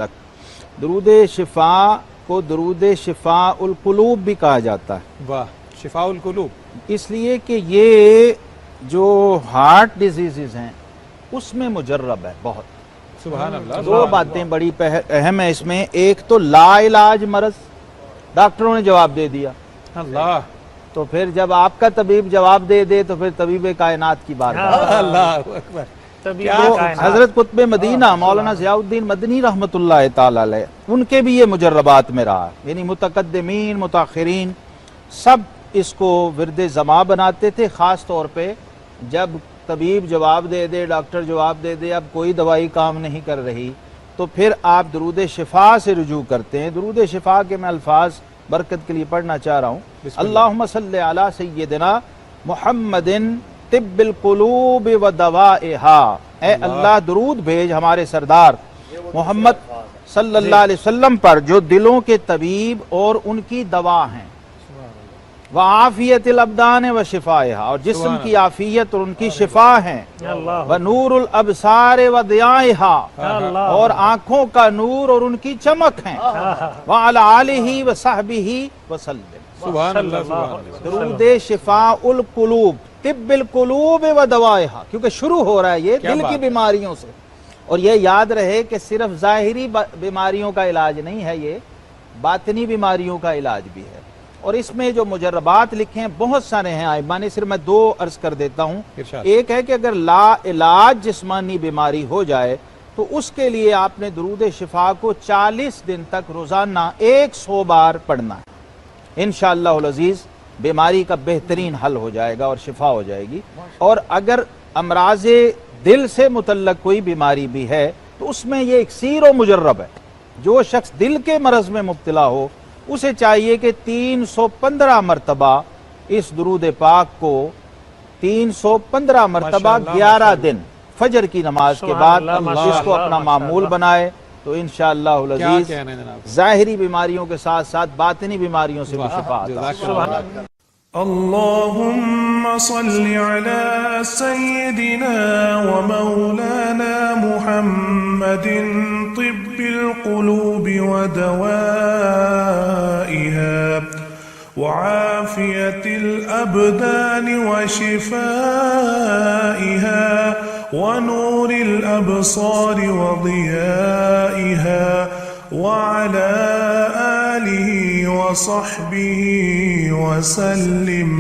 درود شفا کو درود شفاء القلوب بھی کہا جاتا ہے۔ واہ، شفاء القلوب، اس لیے کہ یہ جو ہارٹ ڈیزیزز ہیں اس میں مجرب ہے بہت۔ سبحان اللہ۔ دو باتیں بڑی اہم ہیں اس میں، ایک تو لا علاج مرض، ڈاکٹروں نے جواب دے دیا، اللہ، تو پھر جب آپ کا طبیب جواب دے دے تو پھر طبیب کائنات کی بات ہے۔ اللہ اکبر۔ تو حضرت قطب مدینہ مولانا ضیاء الدین مدنی رحمۃ اللہ تعالی علیہ، ان کے بھی یہ مجربات میں رہا، یعنی متقدمین متاخرین سب اس کو ورد زماں بناتے تھے، خاص طور پہ جب طبیب جواب دے دے، ڈاکٹر جواب دے دے اب کوئی دوائی کام نہیں کر رہی، تو پھر آپ درود شفا سے رجوع کرتے ہیں۔ درود شفا کے میں الفاظ برکت کے لیے پڑھنا چاہ رہا ہوں۔ اللہم صلی علی سیدنا محمد طب القلوب و دوائہا، اے اللہ درود بھیج ہمارے سردار محمد صلی اللہ علیہ وسلم پر جو دلوں کے طبیب اور ان کی دوا ہیں، وعافیت الابدان و شفائہا، اور جسم کی عافیت اور ان کی شفا ہیں، ونور الابصار و ضیائہا، اور آنکھوں کا نور اور ان کی چمک ہیں، وعلی آلہ و صحبہ وسلم۔ سبحان اللہ، سبحان اللہ۔ درود شفاء القلوب طب القلوب و دوائہا، کیونکہ شروع ہو رہا ہے یہ دل کی بیماریوں سے، اور یہ یاد رہے کہ صرف ظاہری بیماریوں کا علاج نہیں ہے، یہ باطنی بیماریوں کا علاج بھی ہے۔ اور اس میں جو مجربات لکھے ہیں بہت سارے ہیں ائمہ نے، صرف میں دو عرض کر دیتا ہوں۔ ایک ہے کہ اگر لا علاج جسمانی بیماری ہو جائے تو اس کے لیے آپ نے درود شفا کو 40 دن تک روزانہ 100 بار پڑھنا ہے، انشاءاللہ العزیز بیماری کا بہترین حل ہو جائے گا اور شفا ہو جائے گی۔ اور اگر امراض دل سے متعلق کوئی بیماری بھی ہے تو اس میں یہ اکسیر و مجرب ہے۔ جو شخص دل کے مرض میں مبتلا ہو اسے چاہیے کہ 315 مرتبہ اس درود پاک کو 315 مرتبہ 11 دن فجر کی نماز کے بعد اس کو اپنا معمول بنائے، تو انشاءاللہ العزیز ظاہری بیماریوں کے ساتھ ساتھ باطنی بیماریوں سے بھی شفا عطا فرمائے۔ اللهم صل على سيدنا ومولانا محمد طب القلوب ودوائها وعافية الأبدان وشفائها ونور الأبصار وضيائها وعلى آله وصحبه وسلم۔